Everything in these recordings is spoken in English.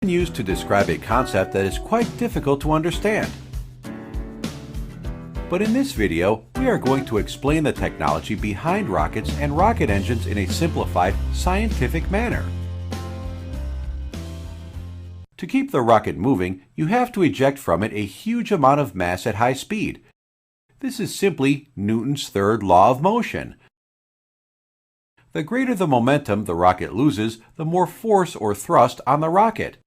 Used to describe a concept that is quite difficult to understand. But in this video, we are going to explain the technology behind rockets and rocket engines in a simplified, scientific manner. To keep the rocket moving, you have to eject from it a huge amount of mass at high speed. This is simply Newton's third law of motion. The greater the momentum the rocket loses, the more force or thrust on the rocket.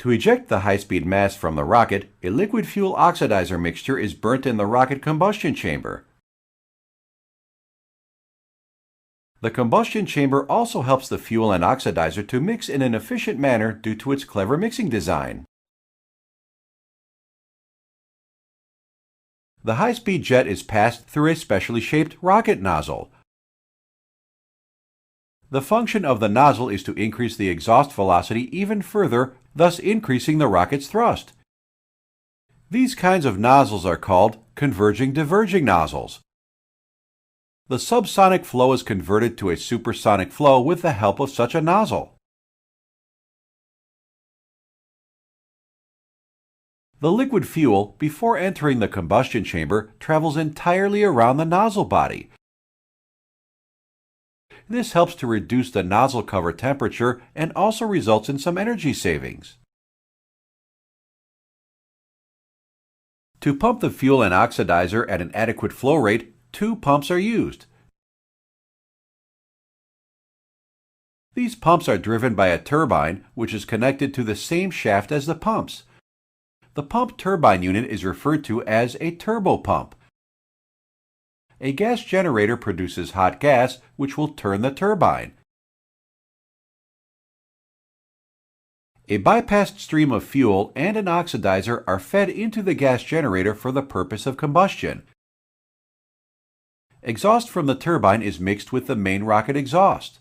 To eject the high-speed mass from the rocket, a liquid fuel oxidizer mixture is burnt in the rocket combustion chamber. The combustion chamber also helps the fuel and oxidizer to mix in an efficient manner due to its clever mixing design. The high-speed jet is passed through a specially shaped rocket nozzle. The function of the nozzle is to increase the exhaust velocity even further, thus increasing the rocket's thrust. These kinds of nozzles are called converging-diverging nozzles. The subsonic flow is converted to a supersonic flow with the help of such a nozzle. The liquid fuel, before entering the combustion chamber, travels entirely around the nozzle body. This helps to reduce the nozzle cover temperature and also results in some energy savings. To pump the fuel and oxidizer at an adequate flow rate, two pumps are used. These pumps are driven by a turbine, which is connected to the same shaft as the pumps. The pump turbine unit is referred to as a turbopump. A gas generator produces hot gas, which will turn the turbine. A bypassed stream of fuel and an oxidizer are fed into the gas generator for the purpose of combustion. Exhaust from the turbine is mixed with the main rocket exhaust.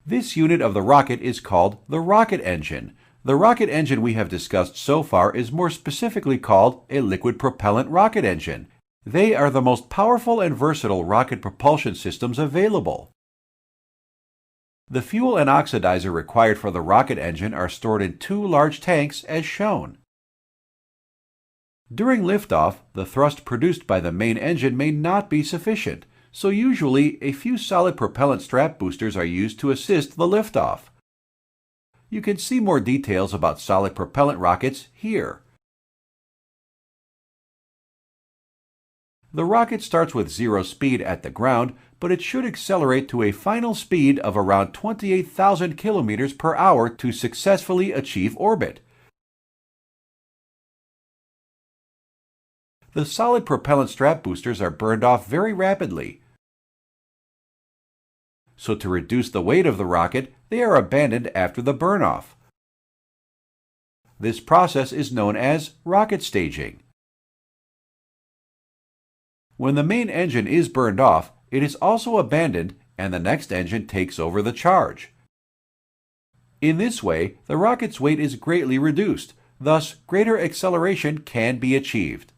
This unit of the rocket is called the rocket engine. The rocket engine we have discussed so far is more specifically called a liquid propellant rocket engine. They are the most powerful and versatile rocket propulsion systems available. The fuel and oxidizer required for the rocket engine are stored in two large tanks as shown. During liftoff, the thrust produced by the main engine may not be sufficient, so usually a few solid propellant strap boosters are used to assist the liftoff. You can see more details about solid propellant rockets here. The rocket starts with 0 speed at the ground, but it should accelerate to a final speed of around 28,000 kilometers per hour to successfully achieve orbit. The solid propellant strap boosters are burned off very rapidly. So to reduce the weight of the rocket, they are abandoned after the burn-off. This process is known as rocket staging. When the main engine is burned off, it is also abandoned and the next engine takes over the charge. In this way, the rocket's weight is greatly reduced, thus greater acceleration can be achieved.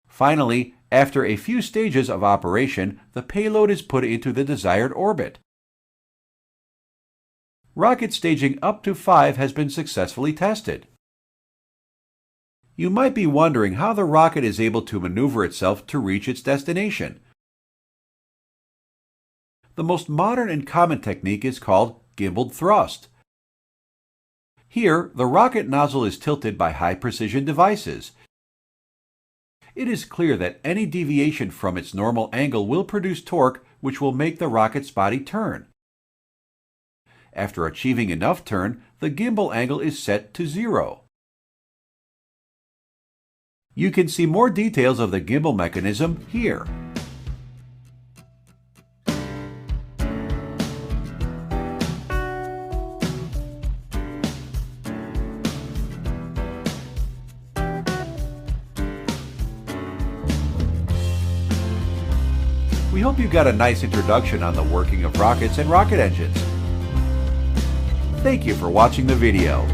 Finally, after a few stages of operation, the payload is put into the desired orbit. Rocket staging up to 5 has been successfully tested. You might be wondering how the rocket is able to maneuver itself to reach its destination. The most modern and common technique is called gimbaled thrust. Here, the rocket nozzle is tilted by high-precision devices. It is clear that any deviation from its normal angle will produce torque, which will make the rocket's body turn. After achieving enough turn, the gimbal angle is set to 0. You can see more details of the gimbal mechanism here. We hope you got a nice introduction on the working of rockets and rocket engines. Thank you for watching the video.